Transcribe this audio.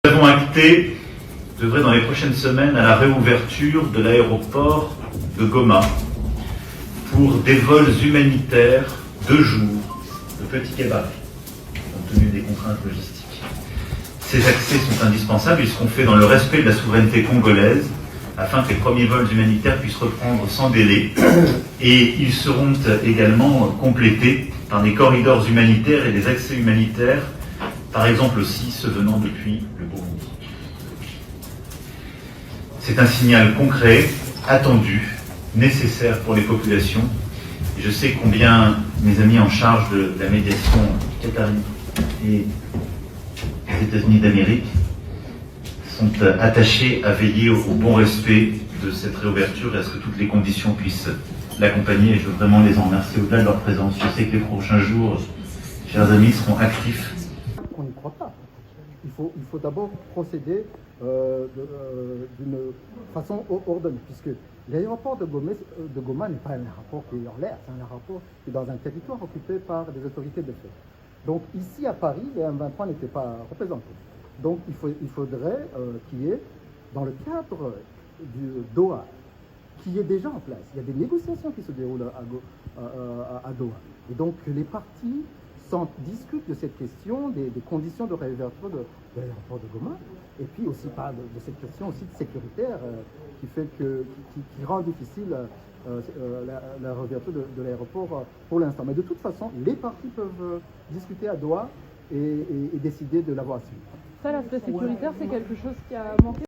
Nous avons acté, devrait dans les prochaines semaines, à la réouverture de l'aéroport de Goma pour des vols humanitaires 2 jours de petit gabarit, compte tenu des contraintes logistiques. Ces accès sont indispensables, ils seront faits dans le respect de la souveraineté congolaise, afin que les premiers vols humanitaires puissent reprendre sans délai, et ils seront également complétés par des corridors humanitaires et des accès humanitaires, par exemple aussi ceux venant depuis le Burundi. C'est un signal concret, attendu, nécessaire pour les populations. Et je sais combien mes amis en charge de la médiation qatari et des États-Unis d'Amérique sont attachés à veiller au bon respect de cette réouverture et à ce que toutes les conditions puissent l'accompagner. Et je veux vraiment les en remercier au-delà de leur présence. Je sais que les prochains jours, chers amis, seront actifs. On n'y croit pas. Il faut d'abord procéder d'une façon ordonnée, puisque l'aéroport de Goma n'est pas un aéroport qui est en l'air, c'est un aéroport qui est dans un territoire occupé par des autorités de fait. Donc ici à Paris, les M23 n'étaient pas représentés. Donc il faudrait qu'il y ait, dans le cadre du Doha, qui est déjà en place, il y a des négociations qui se déroulent à Doha. Et donc les partis discutent de cette question, des conditions de réouverture de l'aéroport de Goma, et puis aussi parle de cette question aussi sécuritaire qui rend difficile la réouverture de l'aéroport pour l'instant. Mais de toute façon, les partis peuvent discuter à Doha et décider de l'avoir suivi. Ça, l'aspect sécuritaire, c'est quelque chose qui a manqué.